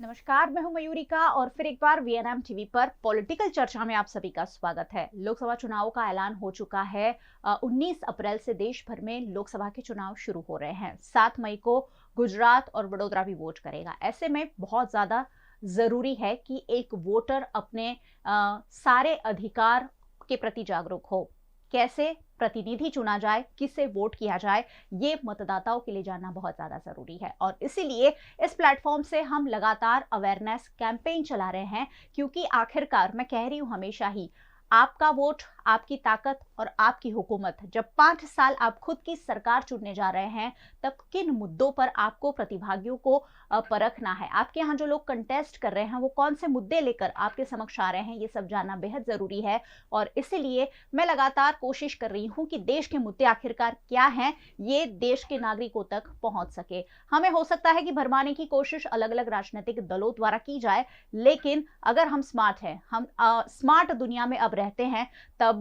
नमस्कार, मैं हूं मयूरिका और फिर एक बार वीएनएम टीवी पर पॉलिटिकल चर्चा में आप सभी का स्वागत है। लोकसभा चुनाव का ऐलान हो चुका है। 19 अप्रैल से देश भर में लोकसभा के चुनाव शुरू हो रहे हैं। 7 मई को गुजरात और वडोदरा भी वोट करेगा। ऐसे में बहुत ज्यादा जरूरी है कि एक वोटर अपने सारे अधिकार के प्रति जागरूक हो। कैसे प्रतिनिधि चुना जाए, किसे वोट किया जाए, ये मतदाताओं के लिए जानना बहुत ज्यादा जरूरी है। और इसीलिए इस प्लेटफॉर्म से हम लगातार अवेयरनेस कैंपेन चला रहे हैं, क्योंकि आखिरकार मैं कह रही हूं हमेशा ही, आपका वोट, आपकी ताकत और आपकी हुकूमत। जब 5 साल आप खुद की सरकार चुनने जा रहे हैं, तब किन मुद्दों पर आपको प्रतिभागियों को परखना है, आपके यहाँ जो लोग कंटेस्ट कर रहे हैं वो कौन से मुद्दे लेकर आपके समक्ष आ रहे हैं, ये सब जानना बेहद जरूरी है। और इसीलिए मैं लगातार कोशिश कर रही हूँ कि देश के मुद्दे आखिरकार क्या हैं, ये देश के नागरिकों तक पहुंच सके। हमें हो सकता है कि भरमाने की कोशिश अलग अलग राजनीतिक दलों द्वारा की जाए, लेकिन अगर हम स्मार्ट हैं, हम स्मार्ट दुनिया में अब रहते हैं, तब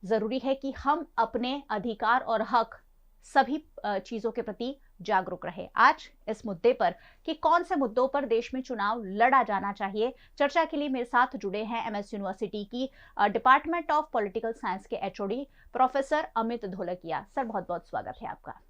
जरूरी है कि हम अपने अधिकार और हक सभी चीजों के प्रति जागरूक रहे। आज इस मुद्दे पर कि कौन से मुद्दों पर देश में चुनाव लड़ा जाना चाहिए, चर्चा के लिए मेरे साथ जुड़े हैं एमएस यूनिवर्सिटी की डिपार्टमेंट ऑफ पॉलिटिकल साइंस के HOD professor Amit Dholakia. Sir, बहुत बहुत स्वागत है आपका।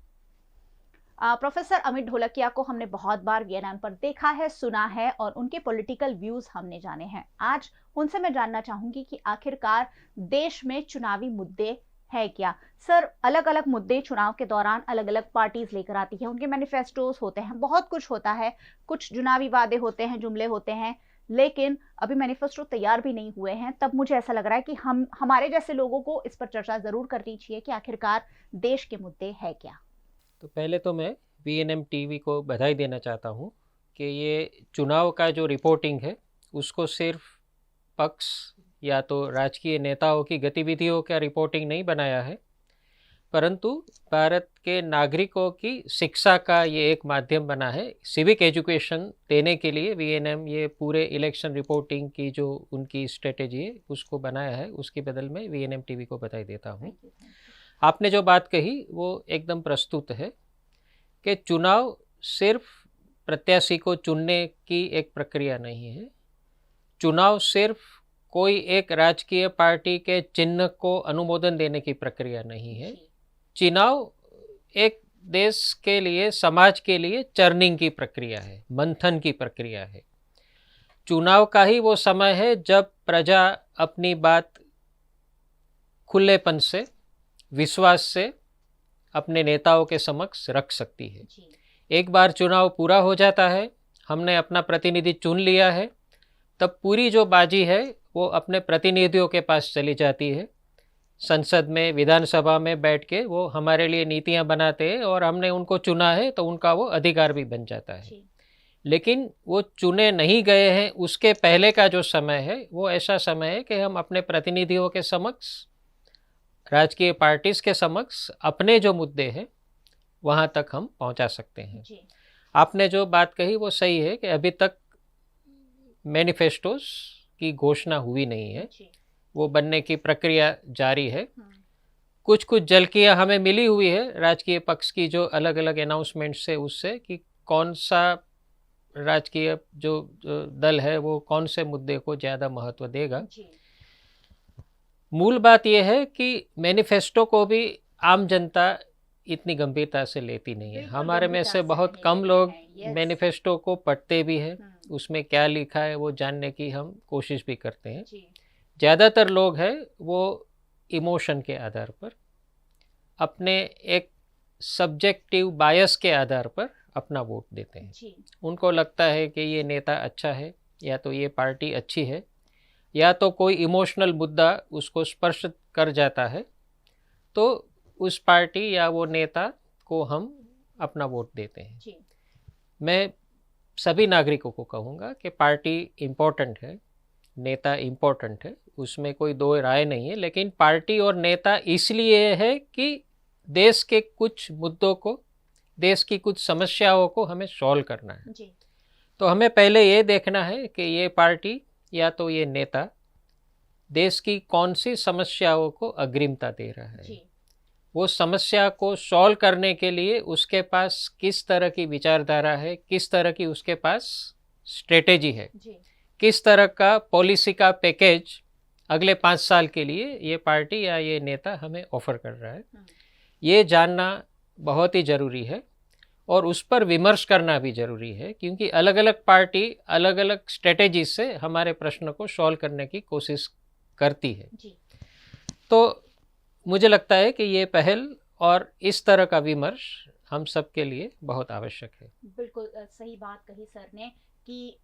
प्रोफेसर अमित ढोलकिया को हमने बहुत बार वीएनएम पर देखा है, सुना है और उनके पॉलिटिकल व्यूज हमने जाने हैं। आज उनसे मैं जानना चाहूंगी कि आखिरकार देश में चुनावी मुद्दे है क्या। सर, अलग अलग मुद्दे चुनाव के दौरान अलग अलग पार्टीज लेकर आती है, उनके मैनिफेस्टोस होते हैं, बहुत कुछ होता है, कुछ चुनावी वादे होते हैं, जुमले होते हैं, लेकिन अभी मैनिफेस्टो तैयार भी नहीं हुए हैं। तब मुझे ऐसा लग रहा है कि हमारे जैसे लोगों को इस पर चर्चा जरूर करनी चाहिए कि आखिरकार देश के मुद्दे है क्या। तो पहले तो मैं वीएनएम टीवी को बधाई देना चाहता हूँ कि ये चुनाव का जो रिपोर्टिंग है उसको सिर्फ पक्ष या तो राजकीय नेताओं की गतिविधियों का रिपोर्टिंग नहीं बनाया है, परंतु भारत के नागरिकों की शिक्षा का ये एक माध्यम बना है। सिविक एजुकेशन देने के लिए वीएनएम ये पूरे इलेक्शन रिपोर्टिंग की जो उनकी स्ट्रेटेजी है उसको बनाया है। उसके बदल में वीएनएम टीवी को बधाई देता हूँ। आपने जो बात कही वो एकदम प्रस्तुत है कि चुनाव सिर्फ प्रत्याशी को चुनने की एक प्रक्रिया नहीं है। चुनाव सिर्फ कोई एक राजकीय पार्टी के चिन्ह को अनुमोदन देने की प्रक्रिया नहीं है। चुनाव एक देश के लिए, समाज के लिए चर्निंग की प्रक्रिया है, मंथन की प्रक्रिया है। चुनाव का ही वो समय है जब प्रजा अपनी बात खुलेपन से, विश्वास से अपने नेताओं के समक्ष रख सकती है। एक बार चुनाव पूरा हो जाता है, हमने अपना प्रतिनिधि चुन लिया है, तब पूरी जो बाजी है वो अपने प्रतिनिधियों के पास चली जाती है। संसद में, विधानसभा में बैठ के वो हमारे लिए नीतियां बनाते हैं और हमने उनको चुना है तो उनका वो अधिकार भी बन जाता है। लेकिन वो चुने नहीं गए हैं, उसके पहले का जो समय है वो ऐसा समय है कि हम अपने प्रतिनिधियों के समक्ष, राजकीय पार्टीज के समक्ष अपने जो मुद्दे हैं वहाँ तक हम पहुँचा सकते हैं। आपने जो बात कही वो सही है कि अभी तक मैनिफेस्टोस की घोषणा हुई नहीं है, वो बनने की प्रक्रिया जारी है। कुछ कुछ झलकियाँ हमें मिली हुई है राजकीय पक्ष की, जो अलग अलग अनाउंसमेंट्स से, उससे कि कौन सा राजकीय जो दल है वो कौन से मुद्दे को ज़्यादा महत्व देगा। मूल बात यह है कि मैनिफेस्टो को भी आम जनता इतनी गंभीरता से लेती नहीं है। हमारे में से बहुत कम लोग मैनिफेस्टो को पढ़ते भी हैं, उसमें क्या लिखा है वो जानने की हम कोशिश भी करते हैं। ज़्यादातर लोग हैं वो इमोशन के आधार पर, अपने एक सब्जेक्टिव बायस के आधार पर अपना वोट देते हैं। उनको लगता है कि ये नेता अच्छा है, या तो ये पार्टी अच्छी है, या तो कोई इमोशनल मुद्दा उसको स्पर्श कर जाता है, तो उस पार्टी या वो नेता को हम अपना वोट देते हैं। मैं सभी नागरिकों को कहूँगा कि पार्टी इम्पोर्टेंट है, नेता इम्पोर्टेंट है, उसमें कोई दो राय नहीं है, लेकिन पार्टी और नेता इसलिए है कि देश के कुछ मुद्दों को, देश की कुछ समस्याओं को हमें सॉल्व करना है। तो हमें पहले ये देखना है कि ये पार्टी या तो ये नेता देश की कौन सी समस्याओं को अग्रिमता दे रहा है, वो समस्या को सॉल्व करने के लिए उसके पास किस तरह की विचारधारा है, किस तरह की उसके पास स्ट्रेटेजी है, जी। किस तरह का पॉलिसी का पैकेज अगले 5 साल के लिए ये पार्टी या ये नेता हमें ऑफर कर रहा है, ये जानना बहुत ही ज़रूरी है और उस पर विमर्श करना भी ज़रूरी है, क्योंकि अलग अलग पार्टी अलग अलग स्ट्रेटेजी से हमारे प्रश्न को सॉल्व करने की कोशिश करती है। जी। तो मुझे लगता है कि ये पहल और इस तरह का विमर्श हम सब के लिए बहुत आवश्यक है। बिल्कुल सही बात कही सर ने कि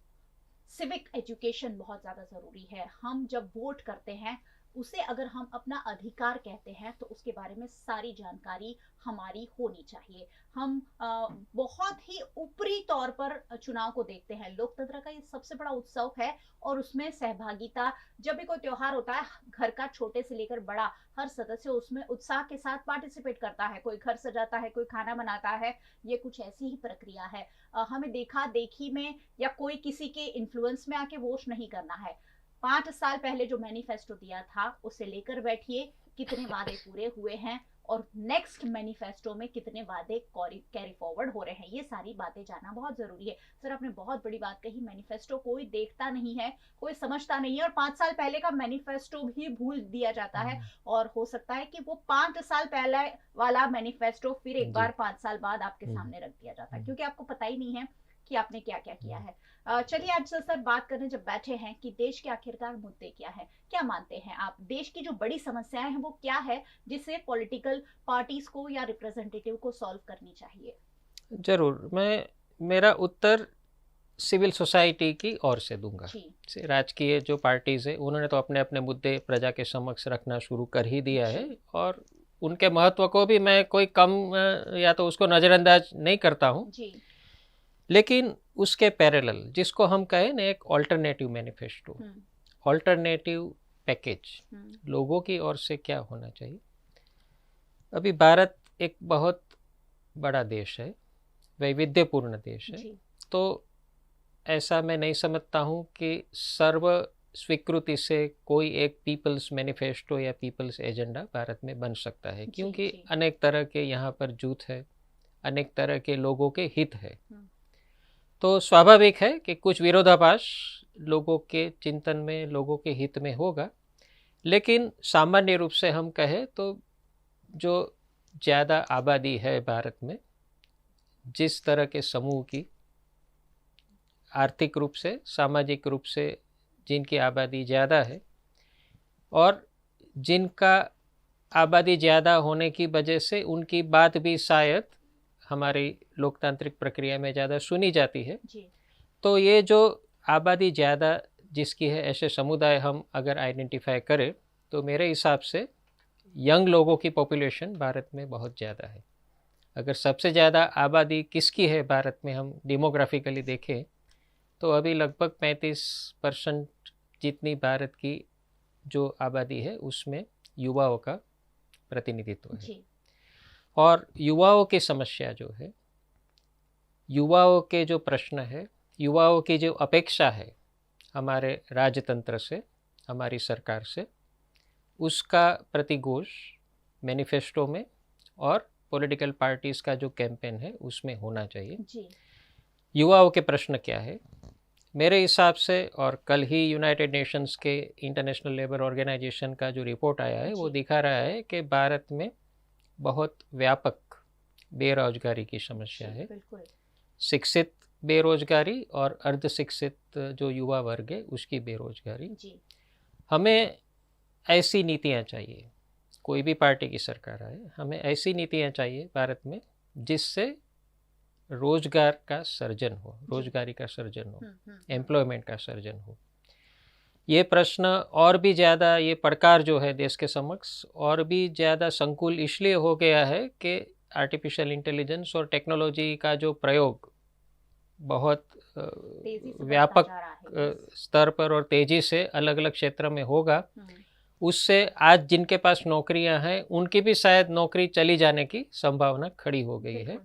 सिविक एजुकेशन बहुत ज़्यादा ज़रूरी है। हम जब वोट करते हैं उसे अगर हम अपना अधिकार कहते हैं तो उसके बारे में सारी जानकारी हमारी होनी चाहिए। हम बहुत ही ऊपरी तौर पर चुनाव को देखते हैं। लोकतंत्र का ये सबसे बड़ा उत्सव है और उसमें सहभागिता, जब भी कोई त्योहार होता है घर का छोटे से लेकर बड़ा हर सदस्य उसमें उत्साह के साथ पार्टिसिपेट करता है। कोई घर सजाता है, कोई खाना बनाता है, ये कुछ ऐसी ही प्रक्रिया है। हमें देखा देखी में या कोई किसी के इन्फ्लुएंस में आके वोट नहीं करना है। 5 साल पहले जो मैनिफेस्टो दिया था उसे लेकर बैठिए, कितने वादे पूरे हुए हैं और नेक्स्ट मैनिफेस्टो में कितने वादे कैरी फॉरवर्ड हो रहे हैं, ये सारी बातें जानना बहुत जरूरी है। सर आपने बहुत बड़ी बात कही, मैनिफेस्टो कोई देखता नहीं है, कोई समझता नहीं है और 5 साल पहले का मैनिफेस्टो भी भूल दिया जाता है और हो सकता है कि वो 5 साल पहले वाला मैनिफेस्टो फिर एक बार 5 साल बाद आपके सामने रख दिया जाता है, क्योंकि आपको पता ही नहीं है कि आपने क्या क्या किया है। चलिए आज सर बात करने जब बैठे हैं कि देश के आखिरकार मुद्दे क्या है, क्या मानते हैं आप देश की जो बड़ी समस्याएं हैं वो क्या है जिसे पॉलिटिकल पार्टीज को या रिप्रेजेंटेटिव को सॉल्व करनी चाहिए? जरूर, मैं मेरा उत्तर सिविल सोसाइटी की ओर से दूंगा। राजकीय जो पार्टीज है उन्होंने तो अपने अपने मुद्दे प्रजा के समक्ष रखना शुरू कर ही दिया है और उनके महत्व को भी मैं कोई कम या तो उसको नज़रअंदाज नहीं करता हूँ, लेकिन उसके पैरेलल जिसको हम कहें ना एक ऑल्टरनेटिव मैनिफेस्टो, ऑल्टरनेटिव पैकेज, लोगों की ओर से क्या होना चाहिए। अभी भारत एक बहुत बड़ा देश है, वैविध्यपूर्ण देश है, तो ऐसा मैं नहीं समझता हूँ कि सर्व स्वीकृति से कोई एक पीपल्स मैनिफेस्टो या पीपल्स एजेंडा भारत में बन सकता है, क्योंकि अनेक तरह के यहाँ पर जूथ है, अनेक तरह के लोगों के हित है। तो स्वाभाविक है कि कुछ विरोधाभास लोगों के चिंतन में, लोगों के हित में होगा, लेकिन सामान्य रूप से हम कहें तो जो ज़्यादा आबादी है भारत में, जिस तरह के समूह की आर्थिक रूप से, सामाजिक रूप से जिनकी आबादी ज़्यादा है और जिनका आबादी ज़्यादा होने की वजह से उनकी बात भी शायद हमारी लोकतांत्रिक प्रक्रिया में ज़्यादा सुनी जाती है जी। तो ये जो आबादी ज़्यादा जिसकी है, ऐसे समुदाय हम अगर आइडेंटिफाई करें तो मेरे हिसाब से यंग लोगों की पॉपुलेशन भारत में बहुत ज़्यादा है। अगर सबसे ज़्यादा आबादी किसकी है भारत में हम डेमोग्राफिकली देखें तो अभी लगभग 35% जितनी भारत की जो आबादी है उसमें युवाओं का प्रतिनिधित्व है। और युवाओं की समस्या जो है, युवाओं के जो प्रश्न है, युवाओं की जो अपेक्षा है हमारे राजतंत्र से, हमारी सरकार से, उसका प्रतिघोष मैनिफेस्टो में और पॉलिटिकल पार्टीज़ का जो कैंपेन है उसमें होना चाहिए जी। युवाओं के प्रश्न क्या है मेरे हिसाब से, और कल ही यूनाइटेड नेशंस के इंटरनेशनल लेबर ऑर्गेनाइजेशन का जो रिपोर्ट आया है वो दिखा रहा है कि भारत में बहुत व्यापक बेरोजगारी की समस्या है। शिक्षित बेरोजगारी और अर्ध शिक्षित जो युवा वर्ग है उसकी बेरोजगारी जी। हमें ऐसी नीतियाँ चाहिए, कोई भी पार्टी की सरकार आए, हमें ऐसी नीतियाँ चाहिए भारत में जिससे रोजगार का सर्जन हो, रोजगारी का सर्जन हो, एम्प्लॉयमेंट का सर्जन हो। ये प्रश्न और भी ज़्यादा, ये पड़कार जो है देश के समक्ष और भी ज़्यादा संकुल इसलिए हो गया है कि आर्टिफिशियल इंटेलिजेंस और टेक्नोलॉजी का जो प्रयोग बहुत व्यापक स्तर पर और तेज़ी से अलग अलग क्षेत्र में होगा, उससे आज जिनके पास नौकरियां हैं उनकी भी शायद नौकरी चली जाने की संभावना खड़ी हो गई है।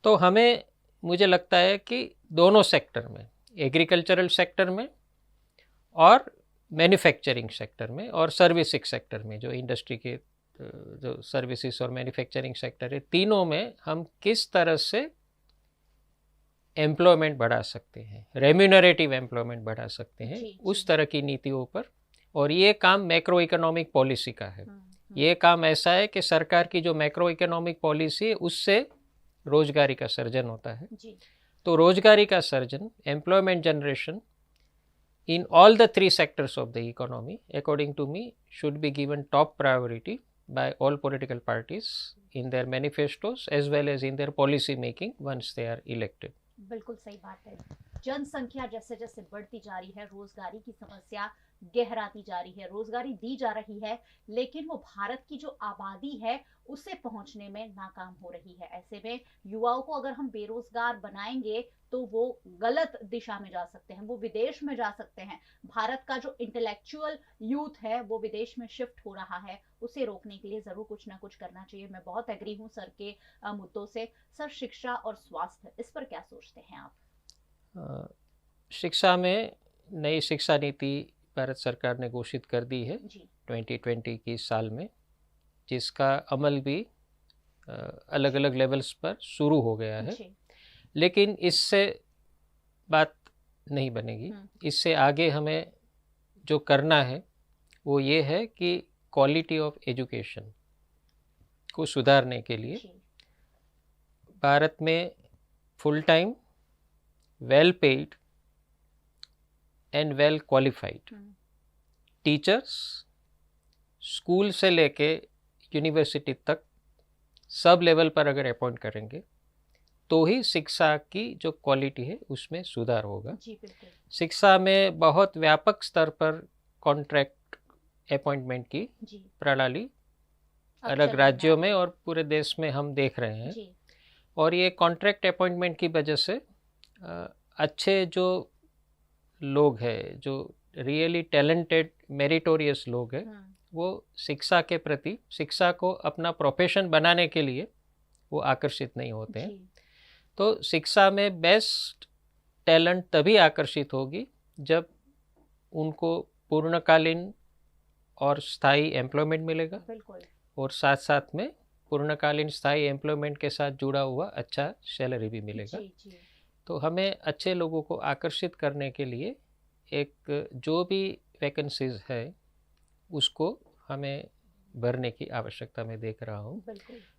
तो हमें, मुझे लगता है कि दोनों सेक्टर में, एग्रीकल्चरल सेक्टर में और मैन्युफैक्चरिंग सेक्टर में और सर्विसिंग सेक्टर में, जो इंडस्ट्री के जो सर्विसेज और मैन्युफैक्चरिंग सेक्टर है, तीनों में हम किस तरह से एम्प्लॉयमेंट बढ़ा सकते हैं, रेम्यूनरेटिव एम्प्लॉयमेंट बढ़ा सकते हैं, जी, उस तरह की नीतियों पर। और ये काम मैक्रो इकोनॉमिक पॉलिसी का है। ये काम ऐसा है कि सरकार की जो मैक्रो इकोनॉमिक पॉलिसी है उससे रोजगारी का सर्जन होता है। जी, तो रोजगारी का surgeon, employment generation in all the three sectors of the economy, according to me, should be given top priority by all political parties in their manifestos as well as in their policy making once they are elected. बिल्कुल सही बात है। जनसंख्या जैसे जैसे बढ़ती जा रही है, रोजगारी की समस्या गहराती जा रही है, रोजगारी दी जा रही है, लेकिन वो भारत की जो आबादी है उसे पहुंचने में नाकाम हो रही है। ऐसे में युवाओं को अगर हम बेरोजगार बनाएंगे तो वो गलत दिशा में जा सकते हैं, वो विदेश में जा सकते हैं। भारत का जो इंटेलेक्चुअल यूथ है वो विदेश में शिफ्ट हो रहा है, उसे रोकने के लिए जरूर कुछ ना कुछ करना चाहिए। मैं बहुत एग्री हूँ सर के मुद्दों से। सर, शिक्षा और स्वास्थ्य, इस पर क्या सोचते हैं आप? शिक्षा में नई शिक्षा नीति भारत सरकार ने घोषित कर दी है 2020 की साल में, जिसका अमल भी अलग अलग लेवल्स पर शुरू हो गया है। लेकिन इससे बात नहीं बनेगी। इससे आगे हमें जो करना है वो ये है कि क्वालिटी ऑफ एजुकेशन को सुधारने के लिए भारत में full time, well paid and well qualified teachers school से लेके यूनिवर्सिटी तक सब लेवल पर अगर अपॉइंट करेंगे तो ही शिक्षा की जो क्वालिटी है उसमें सुधार होगा। शिक्षा में बहुत व्यापक स्तर पर कॉन्ट्रैक्ट अपॉइंटमेंट की प्रणाली अलग राज्यों में और पूरे देश में हम देख रहे हैं। और ये कॉन्ट्रैक्ट अपॉइंटमेंट की वजह से अच्छे जो लोग हैं, जो रियली टैलेंटेड मेरिटोरियस लोग हैं, वो शिक्षा के प्रति, शिक्षा को अपना प्रोफेशन बनाने के लिए वो आकर्षित नहीं होते हैं। तो शिक्षा में बेस्ट टैलेंट तभी आकर्षित होगी जब उनको पूर्णकालीन और स्थायी एम्प्लॉयमेंट मिलेगा, और साथ साथ में पूर्णकालीन स्थायी एम्प्लॉयमेंट के साथ जुड़ा हुआ अच्छा सैलरी भी मिलेगा। तो हमें अच्छे लोगों को आकर्षित करने के लिए एक जो भी वैकेंसीज है उसको हमें भरने की आवश्यकता मैं देख रहा हूँ।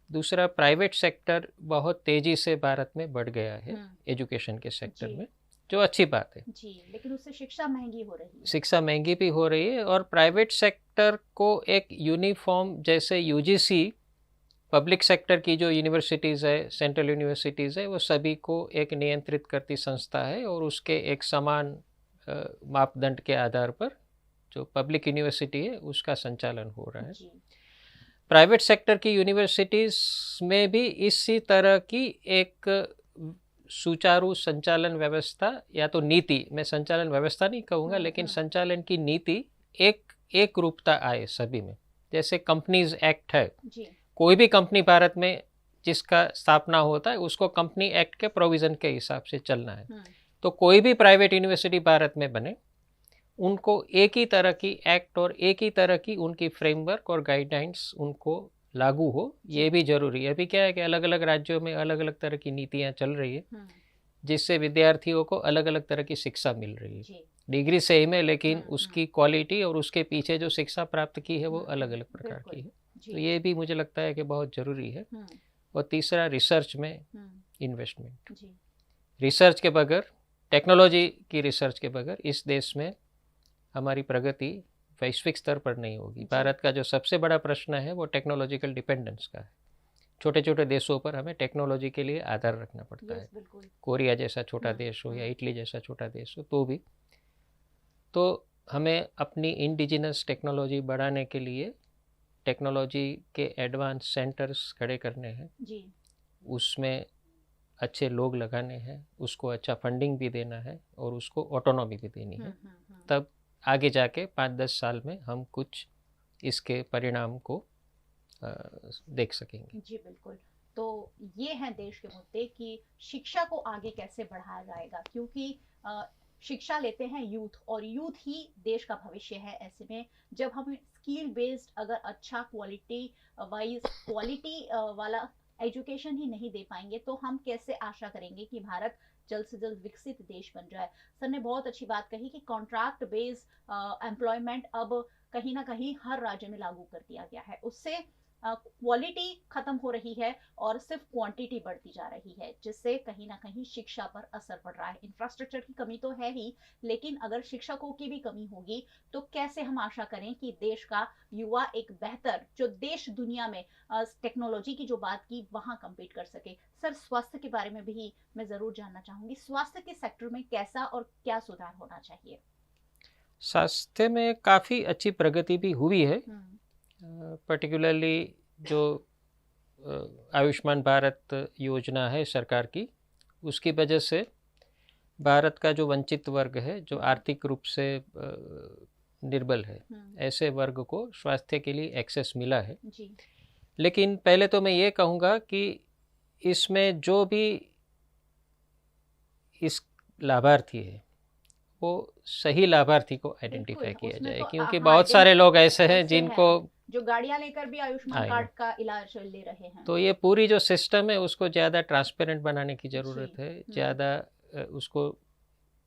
दूसरा, प्राइवेट सेक्टर बहुत तेजी से भारत में बढ़ गया है एजुकेशन के सेक्टर में, जो अच्छी बात है जी, लेकिन उससे शिक्षा महंगी हो रही है। शिक्षा महंगी भी हो रही है, और प्राइवेट सेक्टर को एक यूनिफॉर्म, जैसे यूजीसी पब्लिक सेक्टर की जो यूनिवर्सिटीज़ है, सेंट्रल यूनिवर्सिटीज़ है, वो सभी को एक नियंत्रित करती संस्था है, और उसके एक समान मापदंड के आधार पर जो पब्लिक यूनिवर्सिटी है उसका संचालन हो रहा है। प्राइवेट सेक्टर की यूनिवर्सिटीज़ में भी इसी तरह की एक सुचारू संचालन व्यवस्था, या तो नीति, मैं संचालन व्यवस्था नहीं कहूँगा, लेकिन संचालन की नीति एक रूपता आए सभी में। जैसे कंपनीज एक्ट है, कोई भी कंपनी भारत में जिसका स्थापना होता है उसको कंपनी एक्ट के प्रोविज़न के हिसाब से चलना है। तो कोई भी प्राइवेट यूनिवर्सिटी भारत में बने, उनको एक ही तरह की एक्ट और एक ही तरह की उनकी फ्रेमवर्क और गाइडलाइंस उनको लागू हो, ये भी जरूरी है। अभी क्या है कि अलग अलग राज्यों में अलग अलग तरह की नीतियाँ चल रही है, जिससे विद्यार्थियों को अलग अलग तरह की शिक्षा मिल रही है। डिग्री सेम है, लेकिन उसकी क्वालिटी और उसके पीछे जो शिक्षा प्राप्त की है वो अलग अलग प्रकार की है। तो ये भी मुझे लगता है कि बहुत ज़रूरी है। और तीसरा, रिसर्च में इन्वेस्टमेंट। रिसर्च के बगैर, टेक्नोलॉजी की रिसर्च के बगैर इस देश में हमारी प्रगति वैश्विक स्तर पर नहीं होगी। भारत का जो सबसे बड़ा प्रश्न है वो टेक्नोलॉजिकल डिपेंडेंस का है। छोटे छोटे देशों पर हमें टेक्नोलॉजी के लिए आधार रखना पड़ता है। कोरिया जैसा छोटा देश हो या इटली जैसा छोटा देश हो, तो भी तो हमें अपनी इंडिजिनस टेक्नोलॉजी बढ़ाने के लिए टेक्नोलॉजी के एडवांस सेंटर्स खड़े करने हैं, उसमें अच्छे लोग लगाने हैं, उसको अच्छा फंडिंग भी देना है और उसको ऑटोनॉमी भी देनी है। तब आगे जाके 5-10 साल में हम कुछ इसके परिणाम को देख सकेंगे। जी बिल्कुल। तो ये हैं देश के मुद्दे कि शिक्षा को आगे कैसे बढ़ाया जाएगा, क्योंकि शिक्षा लेते हैं यूथ, और यूथ ही देश का भविष्य है। ऐसे में जब हम स्किल बेस्ड, अगर अच्छा क्वालिटी वाला एजुकेशन ही नहीं दे पाएंगे, तो हम कैसे आशा करेंगे कि भारत जल्द से जल्द विकसित देश बन जाए। सर ने बहुत अच्छी बात कही कि कॉन्ट्रैक्ट बेस्ड एम्प्लॉयमेंट अब कहीं ना कहीं हर राज्य में लागू कर दिया गया है। उससे क्वालिटी खत्म हो रही है और सिर्फ क्वांटिटी बढ़ती जा रही है, जिससे कहीं ना कहीं शिक्षा पर असर पड़ रहा है। इंफ्रास्ट्रक्चर की कमी तो है ही, लेकिन अगर शिक्षकों की भी कमी होगी तो कैसे हम आशा करें कि देश का युवा एक बेहतर, जो देश दुनिया में टेक्नोलॉजी की जो बात की वहां compete कर सके। सर, स्वास्थ्य के बारे में भी मैं जरूर जानना चाहूंगी, स्वास्थ्य के सेक्टर में कैसा और क्या सुधार होना चाहिए? स्वास्थ्य में काफ़ी अच्छी प्रगति भी हुई है, पर्टिकुलरली जो आयुष्मान भारत योजना है सरकार की, उसकी वजह से भारत का जो वंचित वर्ग है, जो आर्थिक रूप से निर्बल है, ऐसे वर्ग को स्वास्थ्य के लिए एक्सेस मिला है जी। लेकिन पहले तो मैं ये कहूँगा कि इसमें जो भी इस लाभार्थी है वो सही लाभार्थी को आइडेंटिफाई किया जाए, तो क्योंकि बहुत सारे लोग ऐसे हैं जिनको जो गाड़ियां लेकर भी आयुष्मान कार्ड का इलाज ले रहे हैं। तो ये पूरी जो सिस्टम है उसको ज़्यादा ट्रांसपेरेंट बनाने की ज़रूरत है, ज़्यादा उसको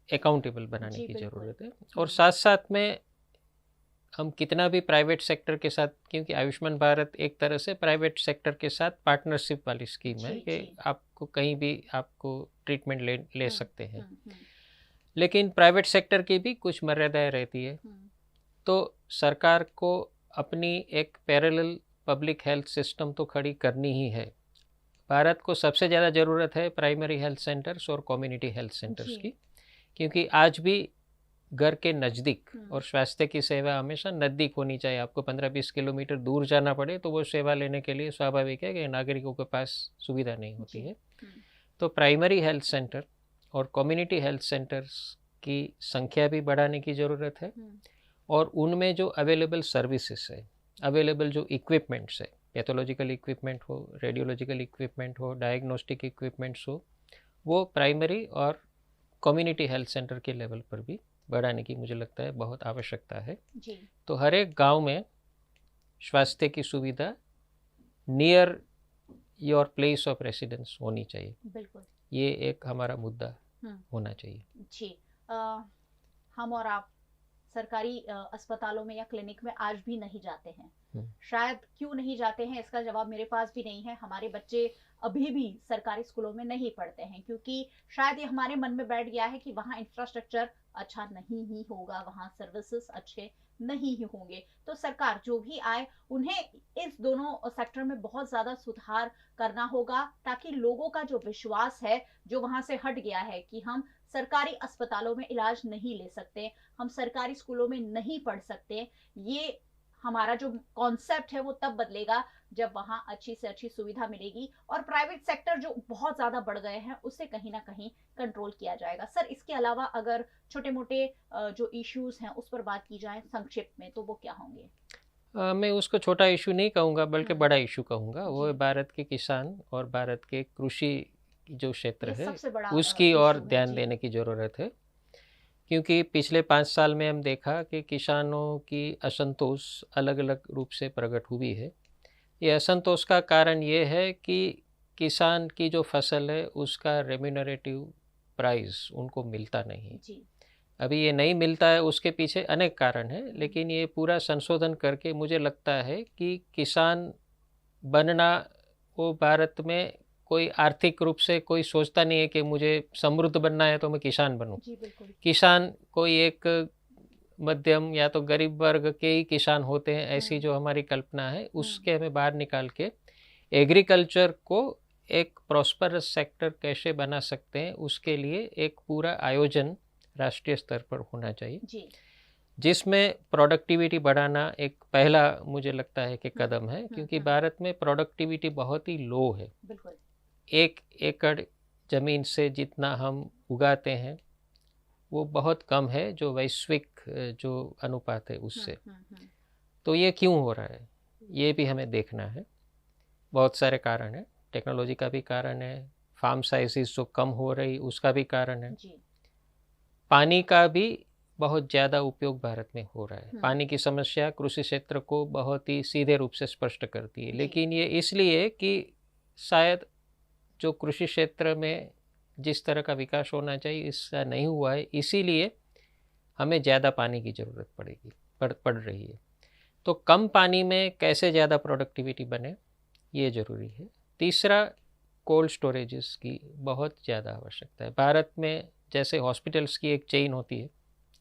अकाउंटेबल बनाने की ज़रूरत है। और साथ साथ में हम कितना भी प्राइवेट सेक्टर के साथ, क्योंकि आयुष्मान भारत एक तरह से प्राइवेट सेक्टर के साथ पार्टनरशिप वाली स्कीम है कि आपको कहीं भी आपको ट्रीटमेंट ले सकते हैं, लेकिन प्राइवेट सेक्टर की भी कुछ मर्यादाएं रहती है। तो सरकार को अपनी एक पैरेलल पब्लिक हेल्थ सिस्टम तो खड़ी करनी ही है। भारत को सबसे ज़्यादा ज़रूरत है प्राइमरी हेल्थ सेंटर्स और कम्युनिटी हेल्थ सेंटर्स की, क्योंकि आज भी घर के नज़दीक और स्वास्थ्य की सेवा हमेशा नज़दीक होनी चाहिए। आपको 15-20 किलोमीटर दूर जाना पड़े तो वो सेवा लेने के लिए स्वाभाविक है कि नागरिकों के पास सुविधा नहीं होती है। तो प्राइमरी हेल्थ सेंटर और कम्युनिटी हेल्थ सेंटर्स की संख्या भी बढ़ाने की ज़रूरत है, और उनमें जो अवेलेबल सर्विसेज है, अवेलेबल जो इक्विपमेंट्स है, पैथोलॉजिकल इक्विपमेंट हो, रेडियोलॉजिकल इक्विपमेंट हो, डायग्नोस्टिक इक्विपमेंट्स हो, वो प्राइमरी और कम्युनिटी हेल्थ सेंटर के लेवल पर भी बढ़ाने की मुझे लगता है बहुत आवश्यकता है जी। तो हर एक गांव में स्वास्थ्य की सुविधा near your place of residence होनी चाहिए। बिल्कुल, ये एक हमारा मुद्दा होना चाहिए जी। हम और आप सरकारी अस्पतालों में या क्लिनिक में आज भी नहीं जाते हैं। शायद क्यों नहीं जाते हैं इसका जवाब मेरे पास भी नहीं है। हमारे बच्चे अभी भी सरकारी स्कूलों में नहीं पढ़ते हैं, क्योंकि शायद ये हमारे मन में बैठ गया है कि वहाँ इंफ्रास्ट्रक्चर अच्छा नहीं ही होगा, वहाँ सर्विसेज अच्छे नहीं ही होंगे। तो सरकार जो भी आए उन्हें इस दोनों सेक्टर में बहुत ज्यादा सुधार करना होगा, ताकि लोगों का जो विश्वास है जो वहां से हट गया है कि हम सरकारी अस्पतालों में इलाज नहीं ले सकते, हम सरकारी स्कूलों में नहीं पढ़ सकते, ये हमारा जो कॉन्सेप्ट है वो तब बदलेगा जब वहां अच्छी से अच्छी सुविधा मिलेगी और प्राइवेट सेक्टर जो बहुत ज्यादा बढ़ गए हैं उससे कहीं ना कहीं कंट्रोल किया जाएगा। सर, इसके अलावा अगर छोटे मोटे जो इश्यूज हैं उस पर बात की जाए संक्षिप्त में, तो वो क्या होंगे? मैं उसको छोटा इशू नहीं कहूँगा बल्कि बड़ा इशू कहूँगा। वो भारत के किसान और भारत के कृषि जो क्षेत्र है उसकी और ध्यान देने की ज़रूरत है, क्योंकि पिछले 5 साल में हम देखा कि किसानों की असंतोष अलग अलग रूप से प्रकट हुई है। ये असंतोष का कारण ये है कि किसान की जो फसल है उसका रेम्यूनरेटिव प्राइस उनको मिलता नहीं जी। अभी ये नहीं मिलता है, उसके पीछे अनेक कारण हैं, लेकिन ये पूरा संशोधन करके मुझे लगता है कि किसान बनना, वो भारत में कोई आर्थिक रूप से कोई सोचता नहीं है कि मुझे समृद्ध बनना है तो मैं किसान बनूं। किसान कोई एक मध्यम या तो गरीब वर्ग के ही किसान होते हैं, ऐसी जो हमारी कल्पना है उसके हमें बाहर निकाल के एग्रीकल्चर को एक प्रॉस्परस सेक्टर कैसे बना सकते हैं उसके लिए एक पूरा आयोजन राष्ट्रीय स्तर पर होना चाहिए जी। जिसमें प्रोडक्टिविटी बढ़ाना एक पहला मुझे लगता है कि कदम है, क्योंकि भारत में प्रोडक्टिविटी बहुत ही लो है। 1 एकड़ ज़मीन से जितना हम उगाते हैं वो बहुत कम है जो वैश्विक जो अनुपात है उससे। तो ये क्यों हो रहा है ये भी हमें देखना है। बहुत सारे कारण हैं, टेक्नोलॉजी का भी कारण है, फार्म साइजेस जो कम हो रही उसका भी कारण है, पानी का भी बहुत ज़्यादा उपयोग भारत में हो रहा है। पानी की समस्या कृषि क्षेत्र को बहुत ही सीधे रूप से स्पष्ट करती है, लेकिन ये इसलिए कि शायद जो कृषि क्षेत्र में जिस तरह का विकास होना चाहिए इसका नहीं हुआ है, इसीलिए हमें ज़्यादा पानी की ज़रूरत पड़ रही है। तो कम पानी में कैसे ज़्यादा प्रोडक्टिविटी बने, ये ज़रूरी है। तीसरा, कोल्ड स्टोरेजेस की बहुत ज़्यादा आवश्यकता है। भारत में जैसे हॉस्पिटल्स की एक चेन होती है,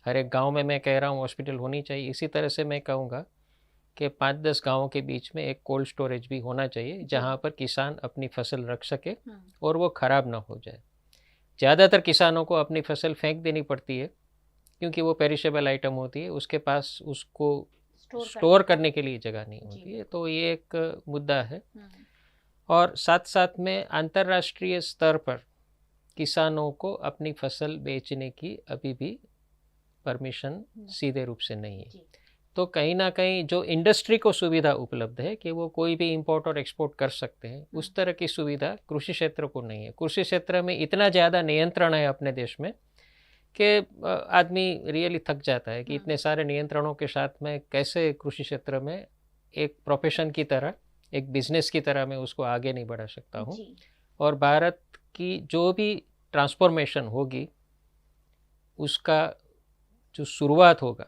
हर एक गांव में मैं कह रहा हूँ हॉस्पिटल होनी चाहिए, इसी तरह से मैं कहूँगा कि 5-10 गाँवों के बीच में एक कोल्ड स्टोरेज भी होना चाहिए, जहाँ पर किसान अपनी फसल रख सके और वो ख़राब ना हो जाए। ज़्यादातर किसानों को अपनी फसल फेंक देनी पड़ती है क्योंकि वो पेरिशेबल आइटम होती है, उसके पास उसको स्टोर करने के लिए जगह नहीं होती है। तो ये एक मुद्दा है। और साथ साथ में अंतर्राष्ट्रीय स्तर पर किसानों को अपनी फसल बेचने की अभी भी परमिशन सीधे रूप से नहीं है। तो कहीं ना कहीं जो इंडस्ट्री को सुविधा उपलब्ध है कि वो कोई भी इंपोर्ट और एक्सपोर्ट कर सकते हैं, उस तरह की सुविधा कृषि क्षेत्र को नहीं है। कृषि क्षेत्र में इतना ज़्यादा नियंत्रण है अपने देश में कि आदमी रियली थक जाता है कि इतने सारे नियंत्रणों के साथ में कैसे कृषि क्षेत्र में एक प्रोफेशन की तरह, एक बिजनेस की तरह मैं उसको आगे नहीं बढ़ा सकता हूँ। और भारत की जो भी ट्रांसफॉर्मेशन होगी उसका जो शुरुआत होगा,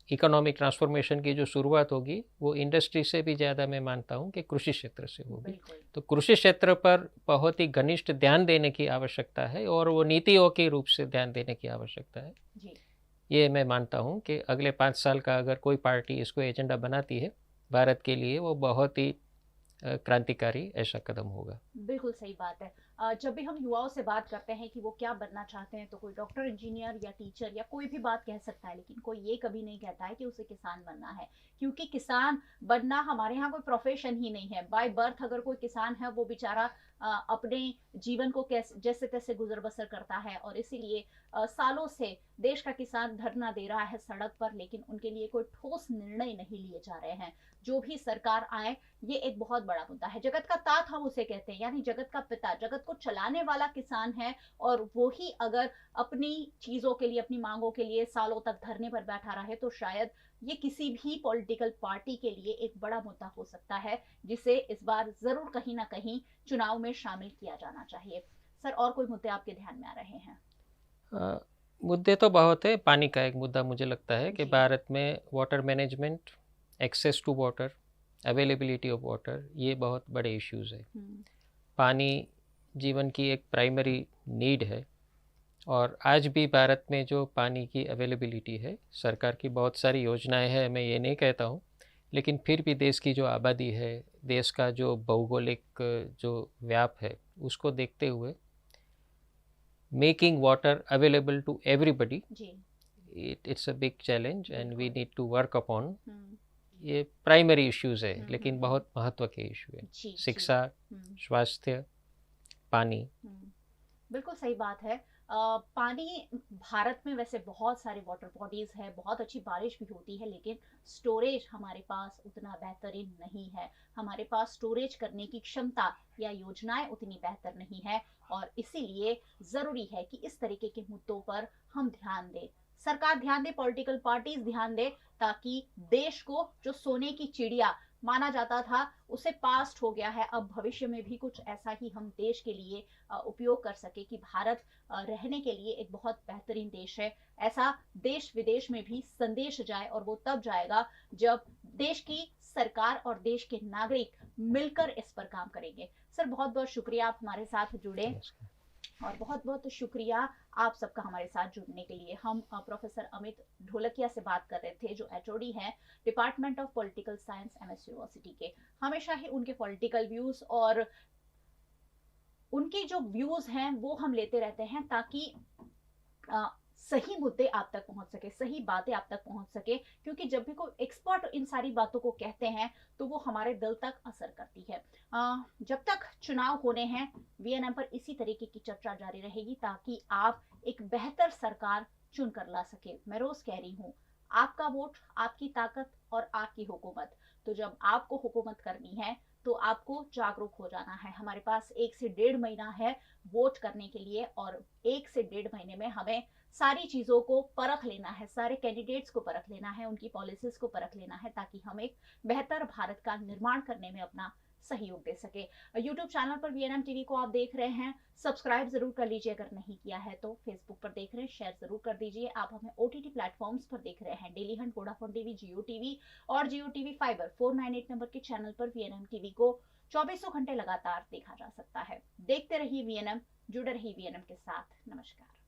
इकोनॉमिक ट्रांसफॉर्मेशन की जो शुरुआत होगी, वो इंडस्ट्री से भी ज़्यादा मैं मानता हूँ कि कृषि क्षेत्र से होगी। तो कृषि क्षेत्र पर बहुत ही घनिष्ठ ध्यान देने की आवश्यकता है और वो नीतियों के रूप से ध्यान देने की आवश्यकता है। ये मैं मानता हूँ कि अगले 5 साल का अगर कोई पार्टी इसको एजेंडा बनाती है भारत के लिए, वो बहुत ही क्रांतिकारी ऐसा कदम होगा। बिल्कुल सही बात है। जब भी हम युवाओं से बात करते हैं कि वो क्या बनना चाहते हैं, तो कोई डॉक्टर, इंजीनियर या टीचर या कोई भी बात कह सकता है, लेकिन कोई ये कभी नहीं कहता है कि उसे किसान बनना है, क्योंकि किसान बनना हमारे यहाँ कोई प्रोफेशन ही नहीं है। बाय बर्थ अगर कोई किसान है, वो बेचारा अपने जीवन को कैसे जैसे तैसे गुजर बसर करता है, और इसीलिए सालों से देश का किसान धरना दे रहा है सड़क पर, लेकिन उनके लिए कोई ठोस निर्णय नहीं लिए जा रहे हैं। जो भी सरकार आए, ये एक बहुत बड़ा मुद्दा है। जगत का तात हम उसे कहते हैं, यानी जगत का पिता, जगत को चलाने वाला किसान है, और वो ही अगर अपनी चीजों के लिए, अपनी मांगों के लिए सालों तक धरने पर बैठा रहे, तो शायद ये किसी भी पॉलिटिकल पार्टी के लिए एक बड़ा मुद्दा हो सकता है, जिसे इस बार जरूर कहीं ना कहीं चुनाव में शामिल किया जाना चाहिए। सर, और कोई मुद्दे आपके ध्यान में आ रहे हैं? मुद्दे तो बहुत है। पानी का एक मुद्दा मुझे लगता है कि भारत में water management, access to water, availability of water, ये बहुत बड़े इश्यूज़ है। पानी जीवन की एक प्राइमरी नीड है, और आज भी भारत में जो पानी की अवेलेबिलिटी है, सरकार की बहुत सारी योजनाएं हैं, मैं ये नहीं कहता हूँ, लेकिन फिर भी देश की जो आबादी है, देश का जो भौगोलिक जो व्याप है, उसको देखते हुए making water available to everybody, it's a big challenge and we need to work upon. ये प्राइमरी इश्यूज है, लेकिन बहुत महत्व के इशू है। शिक्षा, स्वास्थ्य, पानी। बिल्कुल सही बात है। पानी भारत में वैसे बहुत सारे वाटर बॉडीज है, बहुत अच्छी बारिश भी होती है, लेकिन स्टोरेज हमारे पास उतना बेहतरीन नहीं है। हमारे पास स्टोरेज करने की क्षमता या योजनाएं उतनी बेहतर नहीं है, और इसीलिए जरूरी है कि इस तरीके के मुद्दों पर हम ध्यान दें, सरकार ध्यान दे, पॉलिटिकल पार्टीज ध्यान दे, ताकि देश को जो सोने की चिड़िया माना जाता था, उसे पास्ट हो गया है। अब भविष्य में भी कुछ ऐसा ही हम देश के लिए उपयोग कर सके कि भारत रहने के लिए एक बहुत बेहतरीन देश है। ऐसा देश विदेश में भी संदेश जाए, और वो तब जाएगा जब देश की सरकार और देश के नागरिक मिलकर इस पर काम करेंगे। सर, बहुत बहुत शुक्रिया आप हमारे साथ जुड़े, और बहुत बहुत शुक्रिया आप सबका हमारे साथ जुड़ने के लिए। हम प्रोफेसर अमित ढोलकिया से बात कर रहे थे, जो एचओडी हैं department of political science MS university के। हमेशा ही उनके पॉलिटिकल व्यूज और उनके जो व्यूज हैं वो हम लेते रहते हैं, ताकि सही मुद्दे आप तक पहुंच सके, सही बातें आप तक पहुंच सके, क्योंकि जब भी कोई एक्सपर्ट इन सारी बातों को कहते हैं तो वो हमारे दिल तक असर करती है। जब तक चुनाव होने हैं, वीएनएम पर इसी तरीके की चर्चा जारी रहेगी, ताकि आप एक बेहतर सरकार चुन कर ला सके। मैं रोज कह रही हूँ, आपका वोट, आपकी ताकत और आपकी हुकूमत। तो जब आपको हुकूमत करनी है तो आपको जागरूक हो जाना है। हमारे पास 1 से 1.5 महीना है वोट करने के लिए, और 1 से 1.5 महीने में हमें सारी चीजों को परख लेना है, सारे कैंडिडेट्स को परख लेना है, उनकी पॉलिसीज को परख लेना है, ताकि हम एक बेहतर भारत का निर्माण करने में अपना सहयोग दे सके। यूट्यूब चैनल पर VNM टीवी को आप देख रहे हैं, सब्सक्राइब जरूर कर लीजिए अगर नहीं किया है तो। फेसबुक पर देख रहे हैं, शेयर जरूर कर दीजिए। आप हमें OTT प्लेटफॉर्म्स पर देख रहे हैं, डेली हंट, वोडाफोन टीवी, जियो टीवी और जियो टीवी फाइबर 498 नंबर के चैनल पर VNM टीवी को 24 घंटे लगातार देखा जा सकता है। देखते रहिए VNM, जुड़े रहिए VNM के साथ। नमस्कार।